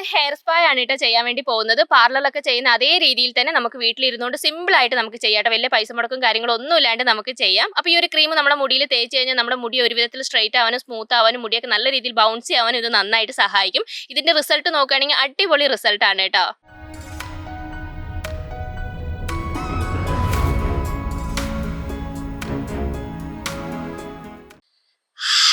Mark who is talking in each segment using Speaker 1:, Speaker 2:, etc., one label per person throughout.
Speaker 1: ഇന്ന് hair spa ആണ് കേട്ടോ ചെയ്യാൻ വേണ്ടി പോകുന്നത്. പാർലറിലൊക്കെ ചെയ്യുന്ന അതേ രീതിയിൽ തന്നെ നമുക്ക് വീട്ടിലിരുന്നുകൊണ്ട് സിമ്പിൾ ആയിട്ട് നമുക്ക് ചെയ്യാം. വലിയ പൈസ മുടക്കും കാര്യങ്ങളൊന്നും ഇല്ലാണ്ട് നമുക്ക് ചെയ്യാം. അപ്പോൾ ഈ ഒരു ക്രീം നമ്മുടെ മുടിയിൽ തേച്ച് കഴിഞ്ഞാൽ നമ്മുടെ മുടി ഒരു വിധത്തിൽ സ്ട്രെയിറ്റ് ആവാനും സ്മൂത്ത് ആവാനും മുടിയൊക്കെ നല്ല രീതിയിൽ ബൗൺസി ആവാനും ഇത് നന്നായിട്ട് സഹായിക്കും. ഇതിന്റെ റിസൾട്ട് നോക്കുകയാണെങ്കിൽ അടിപൊളി റിസൾട്ട് ആണ് കേട്ടോ.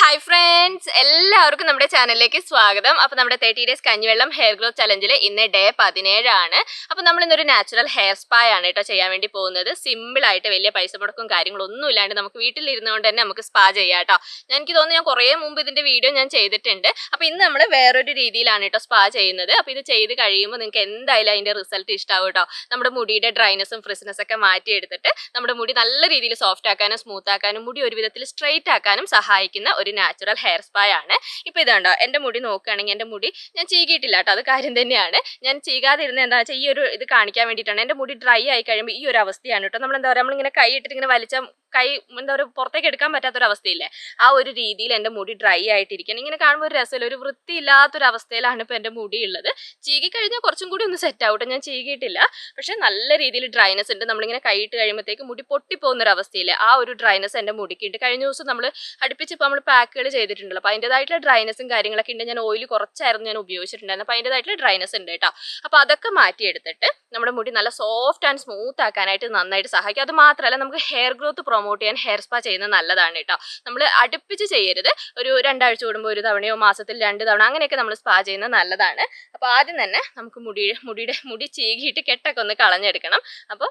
Speaker 1: ഹായ് ഫ്രണ്ട്സ്, എല്ലാവർക്കും നമ്മുടെ ചാനലിലേക്ക് സ്വാഗതം. അപ്പോൾ നമ്മുടെ 30 ഡേയ്സ് കഞ്ഞിവെള്ളം ഹെയർ ഗ്രോത്ത് ചലഞ്ചിൽ ഇന്ന് ഡേ 17 ആണ്. അപ്പോൾ നമ്മൾ ഇന്നൊരു നാച്ചുറൽ ഹെയർ സ്പാ ആണ് കേട്ടോ ചെയ്യാൻ വേണ്ടി പോകുന്നത്. സിമ്പിൾ ആയിട്ട് വലിയ പൈസ മുടക്കും കാര്യങ്ങളൊന്നും ഇല്ലാണ്ട് നമുക്ക് വീട്ടിലിരുന്നുകൊണ്ട് തന്നെ നമുക്ക് സ്പാ ചെയ്യാം കേട്ടോ. എനിക്ക് തോന്നുന്നു ഞാൻ കുറേ മുമ്പ് ഇതിന്റെ വീഡിയോ ഞാൻ ചെയ്തിട്ടുണ്ട്. അപ്പോൾ ഇന്ന് നമ്മൾ വേറൊരു രീതിയിലാണ് കേട്ടോ സ്പാ ചെയ്യുന്നത്. അപ്പോൾ ഇത് ചെയ്ത് കഴിയുമ്പോൾ നിങ്ങൾക്ക് എന്തായാലും അതിന്റെ റിസൾട്ട് ഇഷ്ടമാവും കേട്ടോ. നമ്മുടെ മുടിയുടെ ഡ്രൈനെസ്സും ഫ്രിസ്നെസ് ഒക്കെ മാറ്റിയെടുത്തിട്ട് നമ്മുടെ മുടി നല്ല രീതിയിൽ സോഫ്റ്റ് ആക്കാനും സ്മൂത്ത് ആക്കാനും മുടി ഒരു വിധത്തിൽ സ്ട്രെയിറ്റ് ആക്കാനും സഹായിക്കുന്ന ഒരു നാച്ചുറൽ ഹെയർ സ്പാ ആണ്. ഇപ്പൊ ഇതുണ്ടോ, എന്റെ മുടി നോക്കുകയാണെങ്കിൽ എന്റെ മുടി ഞാൻ ചീകിയിട്ടില്ല കേട്ടോ, അത് കാര്യം തന്നെയാണ്. ഞാൻ ചീകാതിരുന്ന എന്താ വെച്ചാൽ ഈ ഒരു ഇത് കാണിക്കാൻ വേണ്ടിയിട്ടാണ്. എന്റെ മുടി ഡ്രൈ ആയി കഴിയുമ്പോൾ ഈ ഒരു അവസ്ഥയാണ് കേട്ടോ. നമ്മൾ എന്താ പറയുക, നമ്മളിങ്ങനെ കൈ ഇട്ടിട്ട് ഇങ്ങനെ വലിച്ച കൈ എന്താ പറയുക പുറത്തേക്ക് എടുക്കാൻ പറ്റാത്തൊരവസ്ഥയില്ലേ, ആ ഒരു രീതിയിൽ എൻ്റെ മുടി ഡ്രൈ ആയിട്ടിരിക്കണം. ഇങ്ങനെ കാണുമ്പോൾ ഒരു രസമില്ല, ഒരു വൃത്തിയില്ലാത്തൊരവസ്ഥയിലാണ് ഇപ്പോൾ എൻ്റെ മുടി ഉള്ളത്. ചീകി കഴിഞ്ഞാൽ കുറച്ചും കൂടി ഒന്ന് സെറ്റ് ആവട്ടെ, ഞാൻ ചീകിയിട്ടില്ല. പക്ഷെ നല്ല രീതിയിൽ ഡ്രൈനെസ് ഉണ്ട്. നമ്മളിങ്ങനെ കൈയിട്ട് കഴിയുമ്പോഴത്തേക്ക് മുടി പൊട്ടിപ്പോകുന്നൊരവസ്ഥയില്ലേ, ആ ഒരു ഡ്രൈനെസ് എൻ്റെ മുടിക്കുണ്ട്. കഴിഞ്ഞ ദിവസം നമ്മൾ അടുപ്പിച്ച് ഇപ്പോൾ നമ്മൾ പാക്കുകൾ ചെയ്തിട്ടുണ്ടല്ലോ, അപ്പോൾ അതിൻ്റെതായിട്ടുള്ള ഡ്രൈനെസ്സും കാര്യങ്ങളൊക്കെ ഉണ്ട്. ഞാൻ ഓയിൽ കുറച്ചായിരുന്നു ഞാൻ ഉപയോഗിച്ചിട്ടുണ്ടായിരുന്നു, അപ്പോൾ അതിൻ്റെതായിട്ടുള്ള ഡ്രൈനെസ് ഉണ്ട് കേട്ടോ. അപ്പോൾ അതൊക്കെ മാറ്റിയെടുത്തിട്ട് നമ്മുടെ മുടി നല്ല സോഫ്റ്റ് ആൻഡ് സ്മൂത്ത് ആക്കാനായിട്ട് നന്നായിട്ട് സഹായിക്കും. അത് മാത്രമല്ല നമുക്ക് ഹെയർ ഗ്രോത്ത് പ്രൊമോട്ട് ചെയ്യാൻ ഹെയർ സ്പാ ചെയ്യുന്നത് നല്ലതാണ് കേട്ടോ. നമ്മൾ അടുപ്പിച്ച് ചെയ്യരുത്, ഒരു 2 ആഴ്ച കൂടുമ്പോൾ ഒരു തവണയോ മാസത്തിൽ 2 തവണ അങ്ങനെയൊക്കെ നമ്മൾ സ്പാ ചെയ്യുന്നത് നല്ലതാണ്. അപ്പോൾ ആദ്യം തന്നെ നമുക്ക് മുടി ചീകിയിട്ട് കെട്ടൊക്കെ ഒന്ന് കളഞ്ഞെടുക്കണം. അപ്പോൾ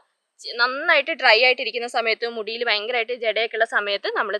Speaker 1: നന്നായിട്ട് ഡ്രൈ ആയിട്ടിരിക്കുന്ന സമയത്ത് മുടിയിൽ ഭയങ്കരമായിട്ട് ജടയൊക്കെ ഉള്ള സമയത്ത് നമ്മൾ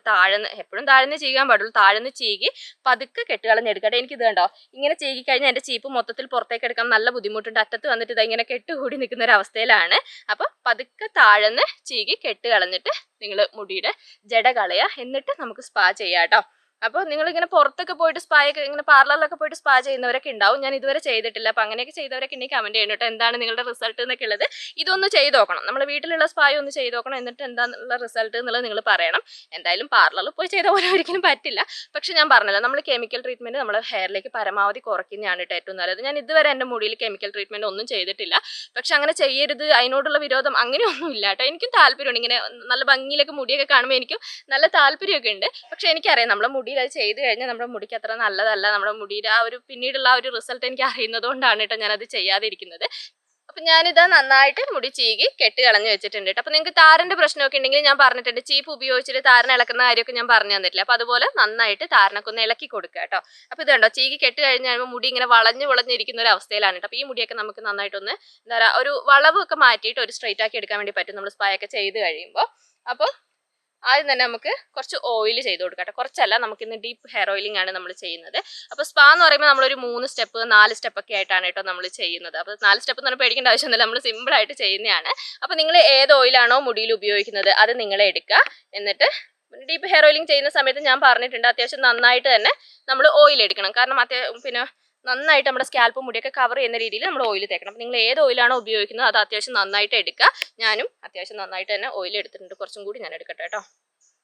Speaker 1: എപ്പോഴും താഴ്ന്ന് ചെയ്യാൻ പാടുള്ളൂ. താഴ്ന്ന് ചീകി പതുക്കെ കെട്ടുകളഞ്ഞെടുക്കട്ടെ. എനിക്കിത് കണ്ടോ, ഇങ്ങനെ ചീകി കഴിഞ്ഞാൽ എൻ്റെ ചീപ്പ് മൊത്തത്തിൽ പുറത്തേക്ക് എടുക്കാൻ നല്ല ബുദ്ധിമുട്ടുണ്ട്. അറ്റത്ത് വന്നിട്ട് ഇത് ഇങ്ങനെ കെട്ടുകൂടി നിൽക്കുന്ന ഒരു അവസ്ഥയിലാണ്. അപ്പോൾ പതുക്കെ താഴ്ന്ന് ചീകി കെട്ട് കളഞ്ഞിട്ട് നിങ്ങൾ മുടിയുടെ ജട കളയുക, എന്നിട്ട് നമുക്ക് സ്പാ ചെയ്യാം കേട്ടോ. അപ്പോൾ നിങ്ങളിങ്ങനെ പുറത്തൊക്കെ പോയിട്ട് സ്പായൊക്കെ ഇങ്ങനെ പാർലറിലൊക്കെ പോയിട്ട് സ്പാ ചെയ്യുന്നവരൊക്കെ ഉണ്ടാവും. ഞാൻ ഇതുവരെ ചെയ്തിട്ടില്ല. അപ്പോൾ അങ്ങനെയൊക്കെ ചെയ്തവരൊക്കെ ഉണ്ടെങ്കിൽ കമൻറ്റ് ചെയ്യണം കേട്ടോ, എന്താണ് നിങ്ങളുടെ റിസൾട്ട് എന്നൊക്കെ ഉള്ളത്. ഇതൊന്ന് ചെയ്ത് നോക്കണം, നമ്മൾ വീട്ടിലുള്ള സ്പായ ഒന്ന് ചെയ്ത് നോക്കണം, എന്നിട്ട് എന്താണെന്നുള്ള റിസൾട്ട് എന്നുള്ളത് നിങ്ങൾ പറയണം. എന്തായാലും പാർലറിൽ പോയി ചെയ്ത പോലെ ഒരിക്കലും പറ്റില്ല. പക്ഷെ ഞാൻ പറഞ്ഞല്ലോ, നമ്മൾ കെമിക്കൽ ട്രീറ്റ്മെൻറ്റ് നമ്മുടെ ഹെയറിലേക്ക് പരമാവധി കുറയ്ക്കുന്നതാണ് കേട്ടോ ഏറ്റവും നല്ലത്. ഞാൻ ഇതുവരെ എൻ്റെ മുടിയിൽ കെമിക്കൽ ട്രീറ്റ്മെൻറ്റ് ഒന്നും ചെയ്തിട്ടില്ല. പക്ഷെ അങ്ങനെ ചെയ്യരുത്, അതിനോടുള്ള വിരോധം അങ്ങനെയൊന്നും ഇല്ല കേട്ടോ. എനിക്കും താല്പര്യമുണ്ട്, ഇങ്ങനെ നല്ല ഭംഗിയിലൊക്കെ മുടിയൊക്കെ കാണുമ്പോൾ എനിക്കും നല്ല താല്പര്യമൊക്കെ ഉണ്ട്. പക്ഷെ എനിക്കറിയാം നമ്മുടെ മുടിയിൽ അത് ചെയ്ത് കഴിഞ്ഞാൽ നമ്മുടെ മുടിക്ക് അത്ര നല്ലതല്ല. നമ്മുടെ മുടിയുടെ ആ ഒരു പിന്നീടുള്ള ആ ഒരു റിസൾട്ട് എനിക്ക് അറിയുന്നത് കൊണ്ടാണ് കേട്ടോ ഞാനത് ചെയ്യാതിരിക്കുന്നത്. അപ്പം ഞാനിത് നന്നായിട്ട് മുടി ചീകി കെട്ട് കളഞ്ഞ് വെച്ചിട്ടുണ്ട് കേട്ടോ. അപ്പോൾ നിങ്ങൾക്ക് താരൻ്റെ പ്രശ്നമൊക്കെ ഉണ്ടെങ്കിൽ ഞാൻ പറഞ്ഞിട്ടുണ്ട്, ചീപ്പ് ഉപയോഗിച്ചിട്ട് താരൻ ഇളക്കുന്ന കാര്യമൊക്കെ ഞാൻ പറഞ്ഞു തന്നിട്ടില്ല. അപ്പോൾ അതുപോലെ നന്നായിട്ട് താരനൊക്കെ ഒന്ന് ഇളക്കി കൊടുക്കുക കേട്ടോ. അപ്പോൾ ഇത് കണ്ടോ, ചീകി കെട്ട് കഴിഞ്ഞ് കഴിയുമ്പോൾ മുടി ഇങ്ങനെ വളഞ്ഞിരിക്കുന്ന ഒരു അവസ്ഥയിലാണ് കേട്ടോ. അപ്പോൾ ഈ മുടിയൊക്കെ നമുക്ക് നന്നായിട്ടൊന്ന് എന്താ പറയുക, ഒരു വളവൊക്കെ മാറ്റിയിട്ട് ഒരു സ്ട്രൈറ്റ് ആക്കി എടുക്കാൻ വേണ്ടി പറ്റും നമ്മൾ സ്പാ ഒക്കെ ചെയ്ത് കഴിയുമ്പോൾ. അപ്പോൾ ആദ്യം തന്നെ നമുക്ക് കുറച്ച് ഓയിൽ ചെയ്ത് കൊടുക്കട്ടെ. കുറച്ചല്ല, നമുക്കിന്ന് ഡീപ്പ് ഹെയർ ഓയിലിംഗ് ആണ് നമ്മൾ ചെയ്യുന്നത്. അപ്പോൾ സ്പാ എന്ന് പറയുമ്പോൾ നമ്മളൊരു 3 സ്റ്റെപ്പ് 4 സ്റ്റെപ്പൊക്കെ ആയിട്ടാണ് കേട്ടോ നമ്മൾ ചെയ്യുന്നത്. അപ്പോൾ 4 സ്റ്റെപ്പ് എന്ന് പറഞ്ഞാൽ പേടിക്കേണ്ട ആവശ്യമൊന്നുമില്ല, നമ്മൾ സിമ്പിളായിട്ട് ചെയ്യുന്നതാണ്. അപ്പോൾ നിങ്ങൾ ഏത് ഓയിലാണോ മുടിയിൽ ഉപയോഗിക്കുന്നത് അത് നിങ്ങൾ എടുക്കുക. എന്നിട്ട് ഡീപ്പ് ഹെയർ ഓയിലിംഗ് ചെയ്യുന്ന സമയത്ത് ഞാൻ പറഞ്ഞിട്ടുണ്ട്, അത്യാവശ്യം നന്നായിട്ട് തന്നെ നമ്മൾ ഓയിൽ എടുക്കണം. കാരണം പിന്നെ നന്നായിട്ട് നമ്മുടെ സ്കാൽപ്പ് മുടിയൊക്കെ കവർ ചെയ്യുന്ന രീതിയിൽ നമ്മൾ ഓയിൽ തേക്കണം. അപ്പോൾ നിങ്ങൾ ഏത് ഓയിലാണോ ഉപയോഗിക്കുന്നത് അത് അത്യാവശ്യം നന്നായിട്ട് എടുക്കുക. ഞാനും അത്യാവശ്യം നന്നായിട്ട് തന്നെ ഓയിൽ എടുത്തിട്ടുണ്ട്. കുറച്ചും കൂടി ഞാൻ എടുക്കട്ടെ കേട്ടോ,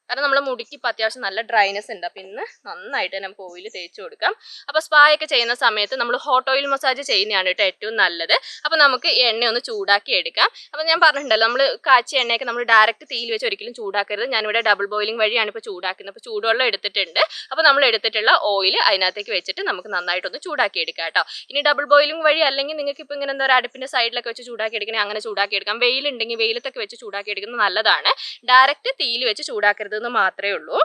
Speaker 1: കാരണം നമ്മുടെ മുടിക്ക് ഇപ്പോൾ അത്യാവശ്യം നല്ല ഡ്രൈനെസ് ഉണ്ട്. അപ്പോൾ ഇന്ന് നന്നായിട്ട് നമുക്ക് ഓയിൽ തേച്ച് കൊടുക്കാം. അപ്പോൾ സ്പാ ഒക്കെ ചെയ്യുന്ന സമയത്ത് നമ്മൾ ഹോട്ട് ഓയിൽ മസാജ് ചെയ്യുന്നതാണ് കേട്ടോ ഏറ്റവും നല്ലത്. അപ്പോൾ നമുക്ക് എണ്ണ ഒന്ന് ചൂടാക്കി എടുക്കാം. അപ്പോൾ ഞാൻ പറഞ്ഞിട്ടുണ്ടല്ലോ, നമ്മൾ കാച്ചിയ എണ്ണയൊക്കെ നമ്മൾ ഡയറക്റ്റ് തീയിൽ വെച്ച് ഒരിക്കലും ചൂടാക്കരുത്. ഞാനിവിടെ ഡബിൾ ബോയിലിംഗ് വഴിയാണ് ഇപ്പോൾ ചൂടാക്കുന്നത്. അപ്പോൾ ചൂടുവെള്ളം എടുത്തിട്ടുണ്ട്. അപ്പോൾ നമ്മൾ എടുത്തിട്ടുള്ള ഓയിൽ അതിനകത്തേക്ക് വെച്ചിട്ട് നമുക്ക് നന്നായിട്ടൊന്ന് ചൂടാക്കി എടുക്കാം കേട്ടോ. ഇനി ഡബിൾ ബോയിലിംഗ് വഴി അല്ലെങ്കിൽ നിങ്ങൾക്ക് ഇപ്പോൾ ഇങ്ങനെ എന്താ പറയുക, അടുപ്പിൻ്റെ സൈഡിലൊക്കെ വെച്ച് ചൂടാക്കി എടുക്കണേ, അങ്ങനെ ചൂടാക്കി എടുക്കാം. വെയിലുണ്ടെങ്കിൽ വെയിലത്തൊക്കെ വെച്ച് ചൂടാക്കി എടുക്കുന്നത് നല്ലതാണ്. ഡയറക്റ്റ് തീയിൽ വെച്ച് ചൂടാക്കരുത് എന്ന് മാത്രമേ ഉള്ളൂ.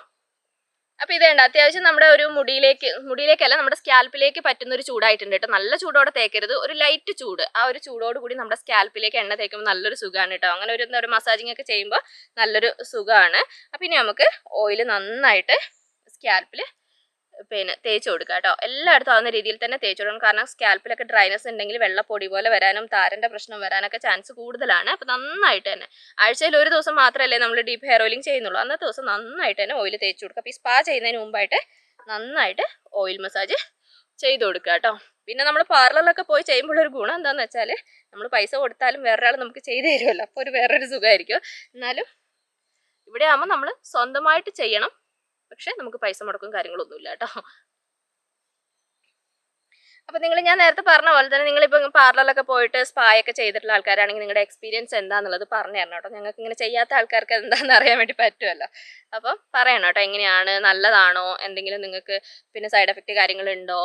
Speaker 1: അപ്പോൾ ഇതേണ്ട, അത്യാവശ്യം നമ്മുടെ ഒരു മുടിയിലേക്കല്ല നമ്മുടെ സ്കാൽപ്പിലേക്ക് പറ്റുന്ന ഒരു ചൂടായിട്ടുണ്ട് കേട്ടോ. നല്ല ചൂടോടെ തേക്കരുത്, ഒരു ലൈറ്റ് ചൂട്, ആ ഒരു ചൂടോട് കൂടി നമ്മുടെ സ്കാൽപ്പിലേക്ക് എണ്ണ തേക്കുമ്പോൾ നല്ലൊരു സുഖമാണ് കേട്ടോ. അങ്ങനെ ഒരു എന്താ പറയുക, മസാജിങ് ഒക്കെ ചെയ്യുമ്പോൾ നല്ലൊരു സുഖമാണ്. അപ്പം ഇനി നമുക്ക് ഓയിൽ നന്നായിട്ട് സ്കാൽപ്പിൽ പിന്നെ തേച്ച് കൊടുക്കുക കേട്ടോ. എല്ലായിടത്തും ആവുന്ന രീതിയിൽ തന്നെ തേച്ച് കൊടുക്കണം. കാരണം സ്കാൽപ്പിലൊക്കെ ഡ്രൈനെസ് ഉണ്ടെങ്കിൽ വെള്ളപ്പൊടി പോലെ വരാനും താരൻ്റെ പ്രശ്നം വരാനൊക്കെ ചാൻസ് കൂടുതലാണ്. അപ്പോൾ നന്നായിട്ട് തന്നെ ആഴ്ചയിൽ ഒരു ദിവസം മാത്രമല്ലേ നമ്മൾ ഡീപ്പ് ഹെയർ ഓയിലിംഗ് ചെയ്യുന്നുള്ളൂ, അന്നത്തെ ദിവസം നന്നായിട്ട് തന്നെ ഓയിൽ തേച്ച് കൊടുക്കുക. അപ്പോൾ ഈ സ്പാ ചെയ്യുന്നതിന് മുമ്പായിട്ട് നന്നായിട്ട് ഓയിൽ മസാജ് ചെയ്ത് കൊടുക്കുക കേട്ടോ. പിന്നെ നമ്മൾ പാർലറിലൊക്കെ പോയി ചെയ്യുമ്പോൾ ഒരു ഗുണം എന്താണെന്ന് വെച്ചാൽ, നമ്മൾ പൈസ കൊടുത്താലും വേറൊരാൾ നമുക്ക് ചെയ്ത് തരുമല്ലോ, അപ്പോൾ ഒരു വേറൊരു സുഖമായിരിക്കും. എന്നാലും ഇവിടെ ആകുമ്പോൾ നമ്മൾ സ്വന്തമായിട്ട് ചെയ്യണം, പക്ഷെ നമുക്ക് പൈസ മുടക്കും കാര്യങ്ങളൊന്നുമില്ല കേട്ടോ. അപ്പോൾ ഞാൻ നേരത്തെ പറഞ്ഞ പോലെ തന്നെ നിങ്ങളിപ്പോൾ പാർലറിലൊക്കെ പോയിട്ട് സ്പായൊക്കെ ചെയ്തിട്ടുള്ള ആൾക്കാരാണെങ്കിൽ നിങ്ങളുടെ എക്സ്പീരിയൻസ് എന്താണെന്നുള്ളത് പറഞ്ഞു തരണം കേട്ടോ. ഞങ്ങൾക്ക് ഇങ്ങനെ ചെയ്യാത്ത ആൾക്കാർക്ക് എന്താണെന്ന് അറിയാൻ വേണ്ടി പറ്റുമല്ലോ. അപ്പോൾ പറയണം കേട്ടോ, എങ്ങനെയാണ്, നല്ലതാണോ, എന്തെങ്കിലും നിങ്ങൾക്ക് പിന്നെ സൈഡ് എഫക്റ്റ് കാര്യങ്ങളുണ്ടോ.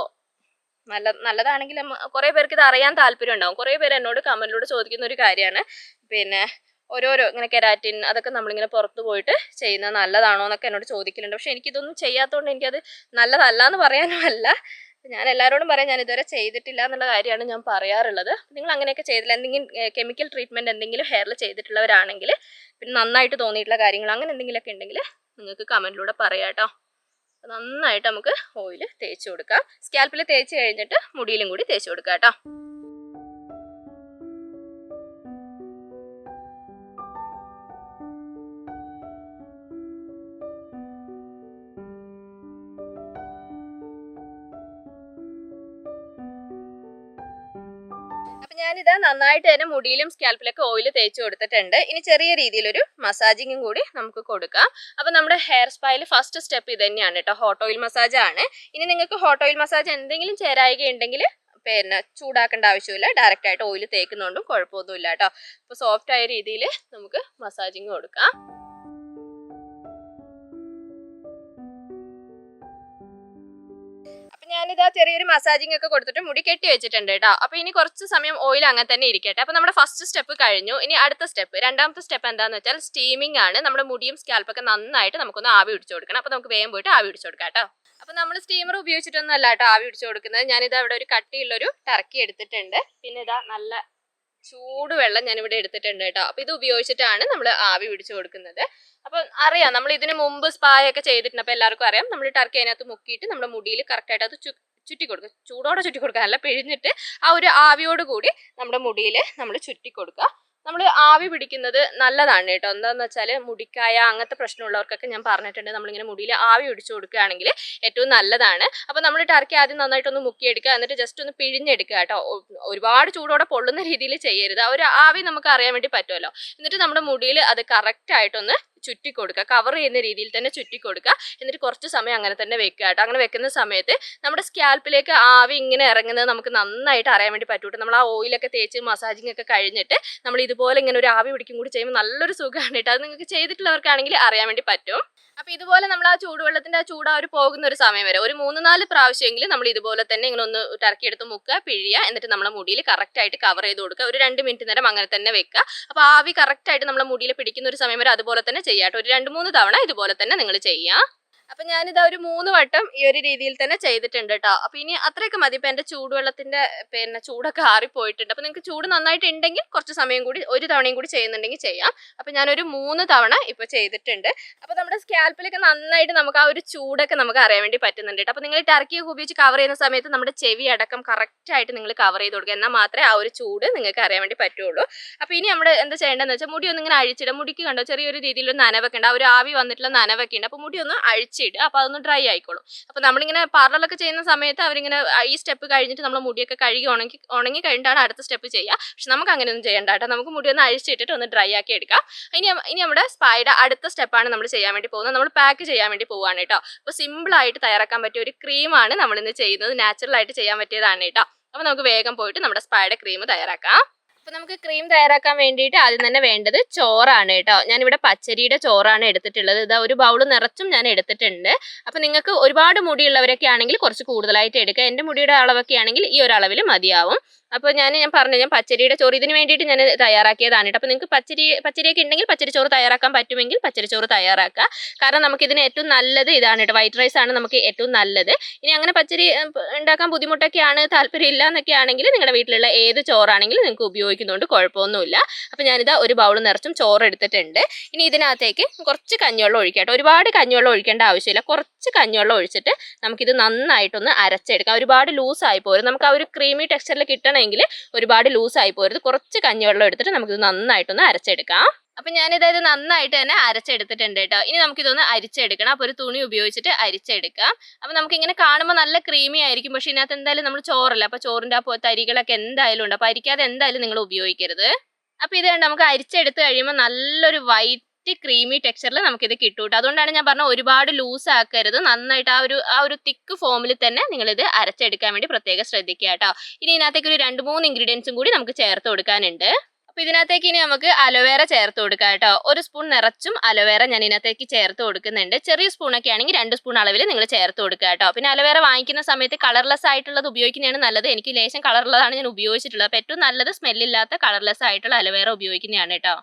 Speaker 1: നല്ലതാണെങ്കിൽ കുറേ പേർക്ക് ഇത് അറിയാൻ താല്പര്യം ഉണ്ടാവും. കുറേ പേര് എന്നോട് കമൻറ്റിലൂടെ ചോദിക്കുന്ന ഒരു കാര്യമാണ് പിന്നെ ഓരോരോ ഇങ്ങനെ കെരാറ്റിൻ അതൊക്കെ നമ്മളിങ്ങനെ പുറത്ത് പോയിട്ട് ചെയ്യുന്നത് നല്ലതാണോ എന്നൊക്കെ എന്നോട് ചോദിക്കലുണ്ട്. പക്ഷെ എനിക്കിതൊന്നും ചെയ്യാത്തതുകൊണ്ട് എനിക്കത് നല്ലതല്ല എന്ന് പറയാനുമല്ല, ഞാൻ എല്ലാവരോടും പറയാം ഞാൻ ഇതുവരെ ചെയ്തിട്ടില്ല എന്നുള്ള കാര്യമാണ് ഞാൻ പറയാറുള്ളത്. നിങ്ങൾ അങ്ങനെയൊക്കെ ചെയ്തില്ല, എന്തെങ്കിലും കെമിക്കൽ ട്രീറ്റ്മെൻറ്റ് എന്തെങ്കിലും ഹെയറിൽ ചെയ്തിട്ടുള്ളവരാണെങ്കിൽ പിന്നെ നന്നായിട്ട് തോന്നിയിട്ടുള്ള കാര്യങ്ങൾ അങ്ങനെ എന്തെങ്കിലുമൊക്കെ ഉണ്ടെങ്കിൽ നിങ്ങൾക്ക് കമൻറ്റിലൂടെ പറയാം കേട്ടോ. നന്നായിട്ട് നമുക്ക് ഓയിൽ തേച്ച് കൊടുക്കാം. സ്കാൽപ്പിൽ തേച്ച് കഴിഞ്ഞിട്ട് മുടിയിലും കൂടി തേച്ച് കൊടുക്കാം കേട്ടോ. ഞാനിതാ നന്നായിട്ട് തന്നെ മുടിയിലും സ്കാൽപ്പിലൊക്കെ ഓയിൽ തേച്ച് കൊടുത്തിട്ടുണ്ട്. ഇനി ചെറിയ രീതിയിലൊരു മസാജിങ്ങും കൂടി നമുക്ക് കൊടുക്കാം. അപ്പോൾ നമ്മുടെ ഹെയർ സ്പായിൽ ഫസ്റ്റ് സ്റ്റെപ്പ് ഇത് തന്നെയാണ് കേട്ടോ, ഹോട്ട് ഓയിൽ മസാജ് ആണ്. ഇനി നിങ്ങൾക്ക് ഹോട്ട് ഓയിൽ മസാജ് എന്തെങ്കിലും ചേരായികയുണ്ടെങ്കിൽ പിന്നെ ചൂടാക്കേണ്ട ആവശ്യമില്ല, ഡയറക്റ്റ് ആയിട്ട് ഓയിൽ തേക്കുന്നതുകൊണ്ടും കുഴപ്പമൊന്നുമില്ല കേട്ടോ. അപ്പോൾ സോഫ്റ്റ് ആയ രീതിയിൽ നമുക്ക് മസാജിങ് കൊടുക്കാം. ഞാനിതാ ചെറിയൊരു മസാജിങ് ഒക്കെ കൊടുത്തിട്ട് മുടി കെട്ടി വെച്ചിട്ടുണ്ട് കേട്ടോ. അപ്പോൾ ഇനി കുറച്ച് സമയം ഓയിൽ അങ്ങനെ തന്നെ ഇരിക്കട്ടെ. അപ്പോൾ നമ്മുടെ ഫസ്റ്റ് സ്റ്റെപ്പ് കഴിഞ്ഞു. ഇനി അടുത്ത സ്റ്റെപ്പ്, രണ്ടാമത്തെ സ്റ്റെപ്പ് എന്താണെന്ന് വെച്ചാൽ സ്റ്റീമിംഗ് ആണ്. നമ്മുടെ മുടിയും സ്കാൽപ്പൊക്കെ നന്നായിട്ട് നമുക്കൊന്ന് ആവി പിടിച്ചു കൊടുക്കണം. അപ്പോൾ നമുക്ക് വേഗം പോയിട്ട് ആവി പിടിച്ചു കൊടുക്കാം കേട്ടോ. അപ്പോൾ നമ്മൾ സ്റ്റീമർ ഉപയോഗിച്ചിട്ടൊന്നും അല്ല കേട്ടോ ആവി പിടിച്ചു കൊടുക്കുന്നത്. ഞാനിതാ ഇവിടെ ഒരു കട്ടിയുള്ളൊരു ടർക്കി എടുത്തിട്ടുണ്ട്. പിന്നെ ഇതാ നല്ല ചൂടുവെള്ളം ഞാനിവിടെ എടുത്തിട്ടുണ്ട് കേട്ടോ. അപ്പോൾ ഇത് ഉപയോഗിച്ചിട്ടാണ് നമ്മൾ ആവി പിടിച്ചു കൊടുക്കുന്നത്. അപ്പോൾ അറിയാം, നമ്മൾ ഇതിന് മുമ്പ് സ്പായൊക്കെ ചെയ്തിട്ടുണ്ട്. അപ്പോൾ എല്ലാവർക്കും അറിയാം, നമ്മൾ ടർക്കി അതിനകത്ത് മുക്കിയിട്ട് നമ്മുടെ മുടിയിൽ കറക്റ്റായിട്ട് അത് ചുറ്റി കൊടുക്കുക. ചൂടോടെ ചുറ്റി കൊടുക്കുക, അല്ല പിഴിഞ്ഞിട്ട് ആ ഒരു ആവിയോട് കൂടി നമ്മുടെ മുടിയിൽ നമ്മൾ ചുറ്റി കൊടുക്കുക. നമ്മൾ ആവി പിടിക്കുന്നത് നല്ലതാണ് കേട്ടോ. എന്താണെന്ന് വെച്ചാൽ മുടിക്കായ അങ്ങനത്തെ പ്രശ്നമുള്ളവർക്കൊക്കെ ഞാൻ പറഞ്ഞിട്ടുണ്ട്, നമ്മളിങ്ങനെ മുടിയിൽ ആവി പിടിച്ചു കൊടുക്കുകയാണെങ്കിൽ ഏറ്റവും നല്ലതാണ്. അപ്പോൾ നമ്മൾ ടർക്കി ആദ്യം നന്നായിട്ടൊന്ന് മുക്കിയെടുക്കുക, എന്നിട്ട് ജസ്റ്റ് ഒന്ന് പിഴിഞ്ഞെടുക്കുക കേട്ടോ. ഒരുപാട് ചൂടോടെ പൊള്ളുന്ന രീതിയിൽ ചെയ്യരുത്, ആ ഒരു ആവി നമുക്ക് അറിയാൻ വേണ്ടി പറ്റുമല്ലോ. എന്നിട്ട് നമ്മുടെ മുടിയിൽ അത് കറക്റ്റായിട്ടൊന്ന് ചുറ്റി കൊടുക്കുക, കവർ ചെയ്യുന്ന രീതിയിൽ തന്നെ ചുറ്റി കൊടുക്കുക. എന്നിട്ട് കുറച്ച് സമയം അങ്ങനെ തന്നെ വെക്കുക കേട്ടോ. അങ്ങനെ വെക്കുന്ന സമയത്ത് നമ്മുടെ സ്കാൽപ്പിലേക്ക് ആവി ഇങ്ങനെ ഇറങ്ങുന്നത് നമുക്ക് നന്നായിട്ട് അറിയാൻ വേണ്ടി പറ്റൂട്ടോ. നമ്മൾ ആ ഓയിലൊക്കെ തേച്ച് മസാജിങ് ഒക്കെ കഴിഞ്ഞിട്ട് നമ്മൾ ഇതുപോലെ ഇങ്ങനെ ഒരു ആവി പിടിക്കും കൂടി ചെയ്യുമ്പോൾ നല്ലൊരു സുഖമാണ് കേട്ടോ. അത് നിങ്ങൾക്ക് ചെയ്തിട്ടുള്ളവർക്കാണെങ്കിൽ അറിയാൻ വേണ്ടി പറ്റും. അപ്പോൾ ഇതുപോലെ നമ്മൾ ആ ചൂടുവെള്ളത്തിൻ്റെ ആ ചൂട് ഒരു പോകുന്ന ഒരു സമയം വരെ ഒരു 3-4 പ്രാവശ്യമെങ്കിലും നമ്മൾ ഇതുപോലെ തന്നെ ഇങ്ങനെ ഒന്ന് ടർക്കി എടുത്ത് മുക്കുക, പിഴിയുക, എന്നിട്ട് നമ്മുടെ മുടിയിൽ കറക്റ്റായിട്ട് കവർ ചെയ്ത് കൊടുക്കുക. ഒരു 2 മിനിറ്റ് നേരം അങ്ങനെ തന്നെ വെക്കുക. അപ്പോൾ ആവി കറക്റ്റായിട്ട് നമ്മുടെ മുടിയിൽ പിടിക്കുന്ന ഒരു സമയം വരെ അതുപോലെ തന്നെ ചെയ്യാം കേട്ടോ. ഒരു 2-3 തവണ ഇതുപോലെ തന്നെ നിങ്ങൾ ചെയ്യുക. അപ്പം ഞാനിതാ ഒരു 3 വട്ടം ഈ ഒരു രീതിയിൽ തന്നെ ചെയ്തിട്ടുണ്ട് കേട്ടോ. അപ്പോൾ ഇനി അത്രയൊക്കെ മതി. ഇപ്പം എൻ്റെ ചൂടുവെള്ളത്തിൻ്റെ പിന്നെ ചൂടൊക്കെ ആറിപ്പോയിട്ടുണ്ട്. അപ്പോൾ നിങ്ങൾക്ക് ചൂട് നന്നായിട്ട് ഉണ്ടെങ്കിൽ കുറച്ച് സമയം കൂടി ഒരു തവണയും കൂടി ചെയ്യുന്നുണ്ടെങ്കിൽ ചെയ്യാം. അപ്പോൾ ഞാനൊരു 3 തവണ ഇപ്പോൾ ചെയ്തിട്ടുണ്ട്. അപ്പോൾ നമ്മുടെ സ്കാൽപ്പിലൊക്കെ നന്നായിട്ട് നമുക്ക് ആ ഒരു ചൂടൊക്കെ നമുക്ക് അറിയാൻ വേണ്ടി പറ്റുന്നുണ്ട് കേട്ടോ. അപ്പോൾ നിങ്ങൾ ടർക്കിയൊക്കെ ഉപയോഗിച്ച് കവർ ചെയ്യുന്ന സമയത്ത് നമ്മുടെ ചെവി അടക്കം കറക്റ്റായിട്ട് നിങ്ങൾ കവർ ചെയ്ത് കൊടുക്കുക, എന്നാൽ മാത്രമേ ആ ഒരു ചൂട് നിങ്ങൾക്ക് അറിയാൻ വേണ്ടി പറ്റുള്ളൂ. അപ്പോൾ ഇനി നമ്മൾ എന്താ ചെയ്യേണ്ടതെന്ന് വെച്ചാൽ മുടി ഒന്നിങ്ങനെ അഴിച്ചിടുക. മുടിക്ക് കണ്ടോ ചെറിയൊരു രീതിയിലൊരു നനവൊക്കെ ഉണ്ട്, ആ ഒരു ആവി വന്നിട്ടുള്ള നനവൊക്കെ ഉണ്ട്. അപ്പോൾ മുടി ഒന്ന് അഴിച്ചിടുക, അപ്പോൾ അതൊന്ന് ഡ്രൈ ആയിക്കോളും. അപ്പോൾ നമ്മളിങ്ങനെ പാർലറിലൊക്കെ ചെയ്യുന്ന സമയത്ത് അവരിങ്ങനെ ഈ സ്റ്റെപ്പ് കഴിഞ്ഞിട്ട് നമ്മൾ മുടിയൊക്കെ കഴുകി ഉണങ്ങി കഴിഞ്ഞിട്ടാണ് അടുത്ത സ്റ്റെപ്പ് ചെയ്യുക. പക്ഷെ നമുക്ക് അങ്ങനെയൊന്നും ചെയ്യേണ്ട കേട്ടോ. നമുക്ക് മുടി ഒന്ന് അഴിച്ചിട്ടിട്ട് ഒന്ന് ഡ്രൈ ആക്കി എടുക്കാം. ഇനി നമ്മുടെ സ്പായുടെ അടുത്ത സ്റ്റെപ്പാണ് നമ്മൾ ചെയ്യാൻ വേണ്ടി പോകുന്നത്. നമ്മൾ പാക്ക് ചെയ്യാൻ വേണ്ടി പോവുകയാണ് കേട്ടോ. അപ്പോൾ സിമ്പിളായിട്ട് തയ്യാറാക്കാൻ പറ്റിയ ഒരു ക്രീമാണ് നമ്മളിന്ന് ചെയ്യുന്നത്. നാച്ചുറലായിട്ട് ചെയ്യാൻ പറ്റിയതാണ് കേട്ടോ. അപ്പോൾ നമുക്ക് വേഗം പോയിട്ട് നമ്മുടെ സ്പായുടെ ക്രീം തയ്യാറാക്കാം. അപ്പോൾ നമുക്ക് ക്രീം തയ്യാറാക്കാൻ വേണ്ടിയിട്ട് ആദ്യം തന്നെ വേണ്ടത് ചോറാണ് കേട്ടോ. ഞാനിവിടെ പച്ചരിയുടെ ചോറാണ് എടുത്തിട്ടുള്ളത്. ഇതാ ഒരു ബൗൾ നിറച്ചും ഞാൻ എടുത്തിട്ടുണ്ട്. അപ്പോൾ നിങ്ങൾക്ക് ഒരുപാട് മുടിയുള്ളവരൊക്കെ ആണെങ്കിൽ കുറച്ച് കൂടുതലായിട്ട് എടുക്കുക. എൻ്റെ മുടിയുടെ അളവൊക്കെ ആണെങ്കിൽ ഈ ഒരു അളവിൽ മതിയാവും. അപ്പോൾ ഞാൻ പറഞ്ഞു ഞാൻ പച്ചരിയുടെ ചോറ് ഇതിന് വേണ്ടിയിട്ട് ഞാൻ തയ്യാറാക്കിയതാണ് കേട്ടോ. അപ്പോൾ നിങ്ങൾക്ക് പച്ചരിയൊക്കെ ഉണ്ടെങ്കിൽ പച്ചരി ചോറ് തയ്യാറാക്കാൻ പറ്റുമെങ്കിൽ പച്ചരി ചോറ് തയ്യാറാക്കുക. കാരണം നമുക്കിതിന് ഏറ്റവും നല്ലത് ഇതാണ് കേട്ടോ, വൈറ്റ് റൈസ് ആണ് നമുക്ക് ഏറ്റവും നല്ലത്. ഇനി അങ്ങനെ പച്ചരി ഉണ്ടാക്കാൻ ബുദ്ധിമുട്ടൊക്കെയാണ്, താല്പര്യം ഇല്ല എന്നൊക്കെ ആണെങ്കിൽ നിങ്ങളുടെ വീട്ടിലുള്ള ഏത് ചോറാണെങ്കിലും നിങ്ങൾക്ക് ഉപയോഗിക്കുന്നതുകൊണ്ട് കുഴപ്പമൊന്നുമില്ല. അപ്പോൾ ഞാനിതാ ഒരു ബൗൾ നിറച്ചും ചോറ് എടുത്തിട്ടുണ്ട്. ഇനി ഇതിനകത്തേക്ക് കുറച്ച് കഞ്ഞിവെള്ളം ഒഴിക്കാം കേട്ടോ. ഒരുപാട് കഞ്ഞിവെള്ളം ഒഴിക്കേണ്ട ആവശ്യമില്ല, കുറച്ച് കഞ്ഞിവെള്ളം ഒഴിച്ചിട്ട് നമുക്കിത് നന്നായിട്ടൊന്ന് അരച്ചെടുക്കാം. ഒരുപാട് ലൂസായി പോരും, നമുക്ക് ആ ഒരു ക്രീമി ടെക്സ്ചറിൽ കിട്ടണമെങ്കിൽ ഒരുപാട് ലൂസായി പോരുത്. കുറച്ച് കഞ്ഞിവെള്ളം എടുത്തിട്ട് നമുക്കിത് നന്നായിട്ടൊന്ന് അരച്ചെടുക്കാം. അപ്പം ഞാനിതായത് നന്നായിട്ട് തന്നെ അരച്ചെടുത്തിട്ടുണ്ട് കേട്ടോ. ഇനി നമുക്കിതൊന്ന് അരിച്ചെടുക്കണം. അപ്പോൾ ഒരു തുണി ഉപയോഗിച്ചിട്ട് അരിച്ചെടുക്കാം. അപ്പോൾ നമുക്കിങ്ങനെ കാണുമ്പോൾ നല്ല ക്രീമി ആയിരിക്കും, പക്ഷേ ഇതിനകത്ത് എന്തായാലും നമ്മൾ ചോറല്ല, അപ്പോൾ ചോറിൻ്റെ ആ തരികളൊക്കെ എന്തായാലും ഉണ്ട്. അപ്പോൾ അരിക്കാതെ എന്തായാലും നിങ്ങൾ ഉപയോഗിക്കരുത്. അപ്പോൾ ഇത് കണ്ട് നമുക്ക് അരിച്ചെടുത്ത് കഴിയുമ്പോൾ നല്ലൊരു വൈറ്റ് കറക്റ്റ് ക്രീമി ടെക്സ്ചറിൽ നമുക്കിത് കിട്ടും കേട്ടോ. അതുകൊണ്ടാണ് ഞാൻ പറഞ്ഞത് ഒരുപാട് ലൂസ് ആക്കരുത്, നന്നായിട്ട് ആ ഒരു തിക്ക് ഫോമിൽ തന്നെ നിങ്ങളിത് അരച്ചെടുക്കാൻ വേണ്ടി പ്രത്യേകം ശ്രദ്ധിക്കുക കേട്ടോ. ഇനി ഇതിനകത്തേക്ക് ഒരു 2-3 ഇൻഗ്രീഡിയൻസും കൂടി നമുക്ക് ചേർത്ത് കൊടുക്കാനുണ്ട്. അപ്പൊ ഇതിനകത്തേക്ക് ഇനി നമുക്ക് അലോവേറ ചേർത്ത് കൊടുക്കാം കേട്ടോ. 1 സ്പൂൺ നിറച്ചും അലോവേറ ഞാൻ ഇതിനകത്തേക്ക് ചേർത്ത് കൊടുക്കുന്നുണ്ട്. ചെറിയ സ്പൂണൊക്കെ ആണെങ്കിൽ 2 സ്പൂൺ അളവിൽ നിങ്ങൾ ചേർത്ത് കൊടുക്കുക കേട്ടോ. പിന്നെ അലോവേറ വാങ്ങിക്കുന്ന സമയത്ത് കളർലെസ് ആയിട്ടുള്ളത് ഉപയോഗിക്കുന്നതാണ് നല്ലത്. എനിക്ക് ലേശം കളറുള്ളതാണ് ഞാൻ ഉപയോഗിച്ചിട്ടുള്ളത്. അപ്പോൾ ഏറ്റവും നല്ലത് സ്മെല്ലില്ലാത്ത കളർലെസ് ആയിട്ടുള്ള അലോവേറ ഉപയോഗിക്കുന്നതാണ് കേട്ടോ.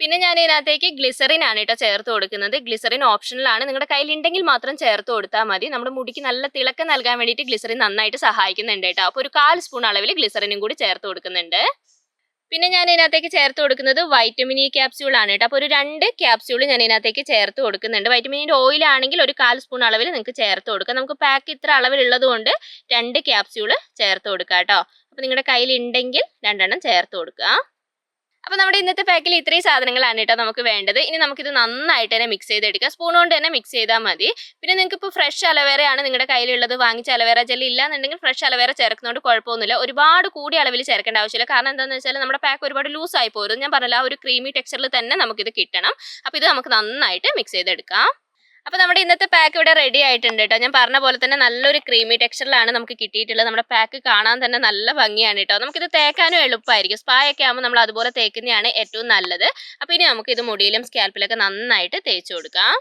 Speaker 1: പിന്നെ ഞാൻ ഇതിനകത്തേക്ക് ഗ്ലിസറിൻ ആണ് കേട്ടോ ചേർത്ത് കൊടുക്കുന്നത്. ഗ്ലിസറിൻ ഓപ്ഷണലാണ്, നിങ്ങളുടെ കയ്യിൽ ഉണ്ടെങ്കിൽ മാത്രം ചേർത്ത് കൊടുത്താൽ മതി. നമ്മുടെ മുടിക്ക് നല്ല തിളക്കം നൽകാൻ വേണ്ടിയിട്ട് ഗ്ലിസറിൻ നന്നായിട്ട് സഹായിക്കുന്നുണ്ട് കേട്ടോ. അപ്പോൾ ഒരു 1/4 സ്പൂൺ അളവിൽ ഗ്ലിസറിനും കൂടി ചേർത്ത് കൊടുക്കുന്നുണ്ട്. പിന്നെ ഞാൻ ഇതിനകത്തേക്ക് ചേർത്ത് കൊടുക്കുന്നത് വൈറ്റമിൻ ഇ ക്യാപ്സ്യൂൾ ആണ് കേട്ടോ. അപ്പോൾ ഒരു 2 ക്യാപ്സ്യൂൾ ഞാൻ ഇതിനകത്തേക്ക് ചേർത്ത് കൊടുക്കുന്നുണ്ട്. വൈറ്റമിൻ ഓയിൽ ആണെങ്കിൽ ഒരു 1/4 സ്പൂൺ അളവിൽ നിങ്ങൾക്ക് ചേർത്ത് കൊടുക്കാം. നമുക്ക് പാക്ക് ഇത്ര അളവിലുള്ളത് കൊണ്ട് 2 ക്യാപ്സ്യൂൾ ചേർത്ത് കൊടുക്കാം കേട്ടോ. അപ്പോൾ നിങ്ങളുടെ കയ്യിൽ ഉണ്ടെങ്കിൽ 2 എണ്ണം ചേർത്ത് കൊടുക്കുക. അപ്പോൾ നമ്മുടെ ഇന്നത്തെ പാക്കിൽ ഇത്രയും സാധനങ്ങളാണ് കേട്ടോ നമുക്ക് വേണ്ടത്. ഇനി നമുക്കിത് നന്നായിട്ട് തന്നെ മിക്സ് ചെയ്തെടുക്കാം. സ്പൂൺ കൊണ്ട് തന്നെ മിക്സ് ചെയ്താൽ മതി. പിന്നെ നിങ്ങൾക്ക് ഇപ്പോൾ ഫ്രഷ് അലവേറയാണ് നിങ്ങളുടെ കയ്യിലുള്ളത്, വാങ്ങിച്ച അലവേറ ജെൽ ഇല്ലാന്നുണ്ടെങ്കിൽ ഫ്രഷ് അലവേറ ചേർക്കുന്നതുകൊണ്ട് കുഴപ്പമൊന്നുമില്ല. ഒരുപാട് കൂടിയ അളവിൽ ചേർക്കേണ്ട ആവശ്യമില്ല. കാരണം എന്താണെന്ന് വെച്ചാൽ നമ്മുടെ പാക്ക് ഒരുപാട് ലൂസായി പോരും. ഞാൻ പറഞ്ഞില്ല, ആ ഒരു ക്രീമി ടെക്സ്ചറിൽ തന്നെ നമുക്കിത് കിട്ടണം. അപ്പോൾ ഇത് നമുക്ക് നന്നായിട്ട് മിക്സ് ചെയ്തെടുക്കാം. അപ്പോൾ നമ്മുടെ ഇന്നത്തെ പാക്ക് ഇവിടെ റെഡി ആയിട്ടുണ്ട് കേട്ടോ. ഞാൻ പറഞ്ഞ പോലെ തന്നെ നല്ലൊരു ക്രീമി ടെക്സ്ചറിലാണ് നമുക്ക് കിട്ടിയിട്ടുള്ളത്. നമ്മുടെ പാക്ക് കാണാൻ തന്നെ നല്ല ഭംഗിയാണ് കേട്ടോ. നമുക്കിത് തേക്കാനും എളുപ്പമായിരിക്കും. സ്പാ ഒക്കെ ആകുമ്പോൾ നമ്മൾ അതുപോലെ തേക്കുന്നതാണ് ഏറ്റവും നല്ലത്. അപ്പോൾ ഇനി നമുക്ക് ഇത് മുടിയിലും സ്കാൽപ്പിലൊക്കെ നന്നായിട്ട് തേച്ച് കൊടുക്കാം.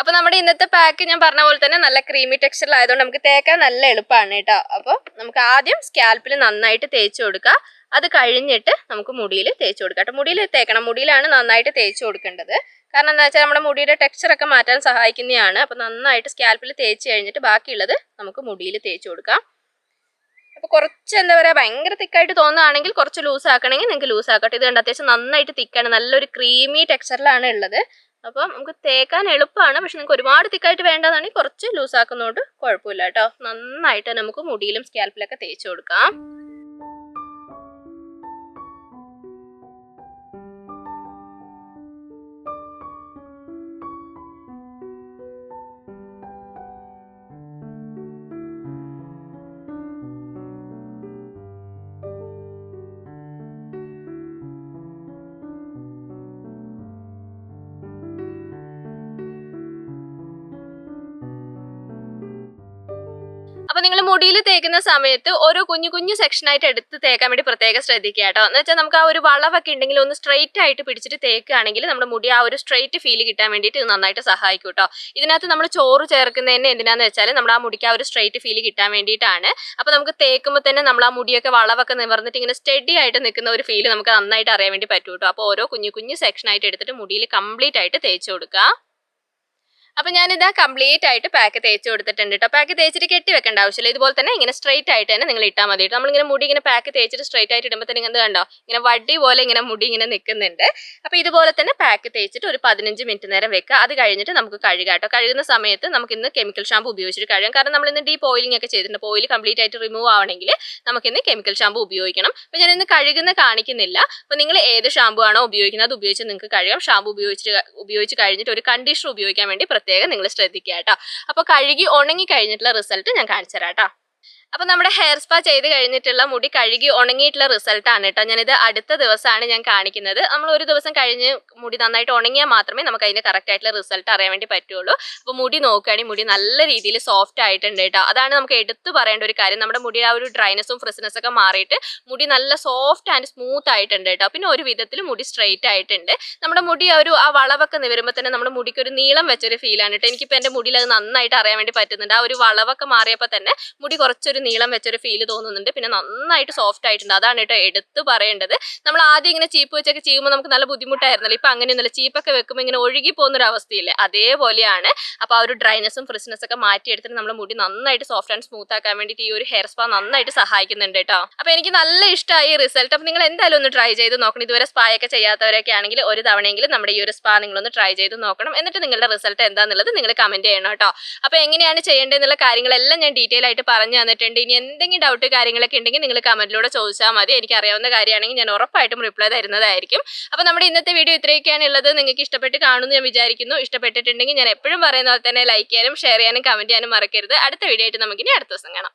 Speaker 1: അപ്പോൾ നമ്മുടെ ഇന്നത്തെ പാക്ക് ഞാൻ പറഞ്ഞ പോലെ തന്നെ നല്ല ക്രീമി ടെക്സ്ചറിലായതുകൊണ്ട് നമുക്ക് തേക്കാൻ നല്ല എളുപ്പമാണ് കേട്ടോ. അപ്പോൾ നമുക്ക് ആദ്യം സ്കാൽപ്പിൽ നന്നായിട്ട് തേച്ച് കൊടുക്കുക. അത് കഴിഞ്ഞിട്ട് നമുക്ക് മുടിയിൽ തേച്ച് കൊടുക്കാം കേട്ടോ. മുടിയിൽ തേക്കണം, മുടിയിലാണ് നന്നായിട്ട് തേച്ച് കൊടുക്കേണ്ടത്. കാരണം എന്താ വെച്ചാൽ നമ്മുടെ മുടിയുടെ ടെക്സ്ചറൊക്കെ മാറ്റാൻ സഹായിക്കുന്നതാണ്. അപ്പോൾ നന്നായിട്ട് സ്കാൽപ്പിൽ തേച്ച് കഴിഞ്ഞിട്ട് ബാക്കിയുള്ളത് നമുക്ക് മുടിയിൽ തേച്ച് കൊടുക്കാം. അപ്പോൾ കുറച്ച് എന്താ പറയുക, ഭയങ്കര തിക്കായിട്ട് തോന്നുകയാണെങ്കിൽ കുറച്ച് ലൂസ് ആക്കണമെങ്കിൽ നിങ്ങൾക്ക് ലൂസ് ആക്കട്ടെ. ഇത് കണ്ട് അത്യാവശ്യം നന്നായിട്ട് തിക്കാണ്, നല്ലൊരു ക്രീമി ടെക്സ്ചറിലാണ് ഉള്ളത്. അപ്പം നമുക്ക് തേക്കാൻ എളുപ്പമാണ്. പക്ഷെ നിങ്ങൾക്ക് ഒരുപാട് തിക്കായിട്ട് വേണ്ടതാണെങ്കിൽ കുറച്ച് ലൂസ് ആക്കുന്നതുകൊണ്ട് കുഴപ്പമില്ല കേട്ടോ. നന്നായിട്ട് നമുക്ക് മുടിയിലും സ്കാൽപ്പിലൊക്കെ തേച്ച് കൊടുക്കാം. അപ്പോൾ നിങ്ങൾ മുടിയിൽ തേക്കുന്ന സമയത്ത് ഓരോ കുഞ്ഞു കുഞ്ഞു സെക്ഷനായിട്ട് എടുത്ത് തേക്കാൻ വേണ്ടി പ്രത്യേകം ശ്രദ്ധിക്കുക കേട്ടോ. എന്ന് വെച്ചാൽ നമുക്ക് ആ ഒരു വളവൊക്കെ ഉണ്ടെങ്കിൽ ഒന്ന് സ്ട്രെയിറ്റ് ആയിട്ട് പിടിച്ചിട്ട് തേക്കുകയാണെങ്കിൽ നമ്മുടെ മുടി ആ ഒരു സ്ട്രെയിറ്റ് ഫീൽ കിട്ടാൻ വേണ്ടിയിട്ട് ഇത് നന്നായിട്ട് സഹായിക്കും കേട്ടോ. ഇതിനകത്ത് നമ്മൾ ചോറ് ചേർക്കുന്നതന്നെ എന്തിനാന്ന് വെച്ചാൽ നമ്മുടെ ആ മുടിക്ക് ആ ഒരു സ്ട്രെയിറ്റ് ഫീൽ കിട്ടാൻ വേണ്ടിയിട്ടാണ്. അപ്പോൾ നമുക്ക് തേക്കുമ്പോൾ തന്നെ നമ്മൾ ആ മുടിയൊക്കെ വളവൊക്കെ നിവർന്നിട്ട് ഇങ്ങനെ സ്റ്റഡി ആയിട്ട് നിൽക്കുന്ന ഒരു ഫീൽ നമുക്ക് നന്നായിട്ട് അറിയാൻ വേണ്ടി പറ്റും കേട്ടോ. അപ്പോൾ ഓരോ കുഞ്ഞു കുഞ്ഞു സെക്ഷനായിട്ട് എടുത്തിട്ട് മുടിയിൽ കംപ്ലീറ്റ് ആയിട്ട് തേച്ച് കൊടുക്കുക. അപ്പോൾ ഞാനിതാ കംപ്ലീറ്റ് ആയിട്ട് പാക്ക് തേച്ച് കൊടുത്തിട്ടുണ്ട് കേട്ടോ. പാക്ക് തേച്ചിട്ട് കെട്ടി വെക്കേണ്ട ആവശ്യമില്ല. ഇതുപോലെ തന്നെ ഇങ്ങനെ സ്ട്രെയിറ്റ് ആയിട്ട് തന്നെ നിങ്ങൾ ഇട്ടാൽ മതി കേട്ടോ. നമ്മളിങ്ങനെ മുടി ഇങ്ങനെ പാക്ക് തേച്ചിട്ട് സ്ട്രെയിറ്റ് ആയിട്ട് ഇടുമ്പോൾ തന്നെ ഇങ്ങനെ കണ്ടോ, ഇങ്ങനെ വടി പോലെ ഇങ്ങനെ മുടി ഇങ്ങനെ നിൽക്കുന്നുണ്ട്. അപ്പോൾ ഇതുപോലെ തന്നെ പാക്ക് തേച്ചിട്ട് ഒരു 15 മിനിറ്റ് നേരം വെക്കുക. അത് കഴിഞ്ഞിട്ട് നമുക്ക് കഴുകാം കേട്ടോ. കഴുകുന്ന സമയത്ത് നമുക്ക് ഇന്ന് കെമിക്കൽ ഷാമ്പു ഉപയോഗിച്ചിട്ട് കഴുകാം. കാരണം നമ്മൾ ഇന്ന് ഡീപ്പ് ഓയിലിംഗ് ഒക്കെ ചെയ്തിട്ടുണ്ട്. അപ്പോൾ ഓയിൽ കംപ്ലീറ്റ് ആയിട്ട് റിമൂവ് ആവണമെങ്കിൽ നമുക്കിന്ന് കെമിക്കൽ ഷാമ്പു ഉപയോഗിക്കണം. അപ്പോൾ ഞാൻ ഇന്ന് കഴുകുന്ന കാണിക്കുന്നില്ല. അപ്പോൾ നിങ്ങൾ ഏത് ഷാമ്പു ആണോ ഉപയോഗിക്കുന്നത് അത് ഉപയോഗിച്ച് നിങ്ങൾക്ക് കഴുകാം. ഷാമ്പു ഉപയോഗിച്ച് കഴിഞ്ഞിട്ട് ഒരു കണ്ടീഷണർ ഉപയോഗിക്കാൻ വേണ്ടി പ്രത്യേകം നിങ്ങൾ ശ്രദ്ധിക്കുക കേട്ടോ. അപ്പോൾ കഴുകി ഉണങ്ങി കഴിഞ്ഞിട്ടുള്ള റിസൾട്ട് ഞാൻ കാണിച്ചു തരാം കേട്ടോ. അപ്പോൾ നമ്മുടെ ഹെയർ സ്പാ ചെയ്ത് കഴിഞ്ഞിട്ടുള്ള മുടി കഴുകി ഉണങ്ങിയിട്ടുള്ള റിസൾട്ടാണ് കേട്ടോ. ഞാനിത് അടുത്ത ദിവസമാണ് ഞാൻ കാണിക്കുന്നത്. നമ്മൾ ഒരു ദിവസം കഴിഞ്ഞ് മുടി നന്നായിട്ട് ഉണങ്ങിയാൽ മാത്രമേ നമുക്ക് അതിൻ്റെ കറക്റ്റ് ആയിട്ടുള്ള റിസൾട്ട് അറിയാൻ വേണ്ടി പറ്റുള്ളൂ. അപ്പോൾ മുടി നോക്കുകയാണെങ്കിൽ മുടി നല്ല രീതിയിൽ സോഫ്റ്റ് ആയിട്ടുണ്ട് കേട്ടോ. അതാണ് നമുക്ക് എടുത്തു പറയേണ്ട ഒരു കാര്യം. നമ്മുടെ മുടിയുടെ ആ ഒരു ഡ്രൈനെസ്സും ഫ്രിസിനെസ്സും ഒക്കെ മാറിയിട്ട് മുടി നല്ല സോഫ്റ്റ് ആൻഡ് സ്മൂത്ത് ആയിട്ടുണ്ട് കേട്ടോ. പിന്നെ ഒരു വിധത്തിൽ മുടി സ്ട്രെയിറ്റ് ആയിട്ടുണ്ട്. നമ്മുടെ മുടി ആ വളവൊക്കെ നിവരുമ്പോൾ തന്നെ നമ്മുടെ മുടിക്ക് ഒരു നീളം വെച്ചൊരു ഫീലാണ് കേട്ടോ. എനിക്കിപ്പോൾ എൻ്റെ മുടിയിൽ അത് നന്നായിട്ട് അറിയാൻ വേണ്ടി പറ്റുന്നുണ്ട്. ആ ഒരു വളവൊക്കെ മാറിയപ്പോൾ തന്നെ മുടി കുറച്ചൊരു നീളം വെച്ചൊരു ഫീൽ തോന്നുന്നുണ്ട്. പിന്നെ നന്നായിട്ട് സോഫ്റ്റ് ആയിട്ടുണ്ട്. അതാണ് കേട്ടോ എടുത്ത് പറയേണ്ടത്. നമ്മൾ ആദ്യം ഇങ്ങനെ ചീപ്പ് വെച്ചൊക്കെ ചെയ്യുമ്പോൾ നമുക്ക് നല്ല ബുദ്ധിമുട്ടായിരുന്നല്ലോ. ഇപ്പം അങ്ങനെയൊന്നുമില്ല. ചീപ്പൊക്കെ വെക്കുമ്പോൾ ഇങ്ങനെ ഒഴുകി പോകുന്നൊരു അവസ്ഥയില്ലേ, അതേപോലെയാണ്. അപ്പോൾ ആ ഒരു ഡ്രൈനെസ്സും ഫ്രിസിനെസ്സും ഒക്കെ മാറ്റിയെടുത്തിട്ട് നമ്മുടെ മുടി നന്നായിട്ട് സോഫ്റ്റ് ആൻഡ് സ്മൂത്ത് ആക്കാൻ വേണ്ടിയിട്ട് ഈ ഒരു ഹെയർ സ്പാ നന്നായിട്ട് സഹായിക്കുന്നുണ്ട് കേട്ടോ. അപ്പോൾ എനിക്ക് നല്ല ഇഷ്ടമായി ഈ റിസൾട്ട്. അപ്പോൾ നിങ്ങൾ എന്തായാലും ഒന്ന് ട്രൈ ചെയ്ത് നോക്കണം. ഇതുവരെ സ്പാ ഒക്കെ ചെയ്യാത്തവരൊക്കെ ആണെങ്കിൽ ഒരു തവണയെങ്കിലും നമ്മുടെ ഈ ഒരു സ്പാ നിങ്ങളൊന്ന് ട്രൈ ചെയ്ത് നോക്കണം. എന്നിട്ട് നിങ്ങളുടെ റിസൾട്ട് എന്താണെന്നുള്ളത് നിങ്ങൾ കമന്റ് ചെയ്യണം കേട്ടോ. അപ്പോൾ എങ്ങനെയാണ് ചെയ്യേണ്ടതെന്നുള്ള കാര്യങ്ങളെല്ലാം ഞാൻ ഡീറ്റെയിൽ ആയിട്ട് പറഞ്ഞു തന്നിട്ടുണ്ട്. ഇനി എന്തെങ്കിലും ഡൗട്ട് കാര്യങ്ങളൊക്കെ ഉണ്ടെങ്കിൽ നിങ്ങൾ കമന്റിലൂടെ ചോദിച്ചാൽ മതി. എനിക്ക് അറിയാവുന്ന കാര്യമാണെങ്കിൽ ഞാൻ ഉറപ്പായിട്ടും റിപ്ലൈ തരുന്നതായിരിക്കും. അപ്പോൾ നമ്മുടെ ഇന്നത്തെ വീഡിയോ ഇത്രയൊക്കെയാണ് ഉള്ളത്. നിങ്ങൾക്ക് ഇഷ്ടപ്പെട്ട് കാണുമെന്ന് ഞാൻ വിചാരിക്കുന്നു. ഇഷ്ടപ്പെട്ടിട്ടുണ്ടെങ്കിൽ ഞാൻ എപ്പോഴും പറയുന്ന പോലെ തന്നെ ലൈക്ക് ചെയ്യാനും ഷെയർ ചെയ്യാനും കമന്റ് ചെയ്യാനും മറക്കരുത്. അടുത്ത വീഡിയോ ആയിട്ട് നമുക്കിനി അടുത്ത ദിവസം കാണാം.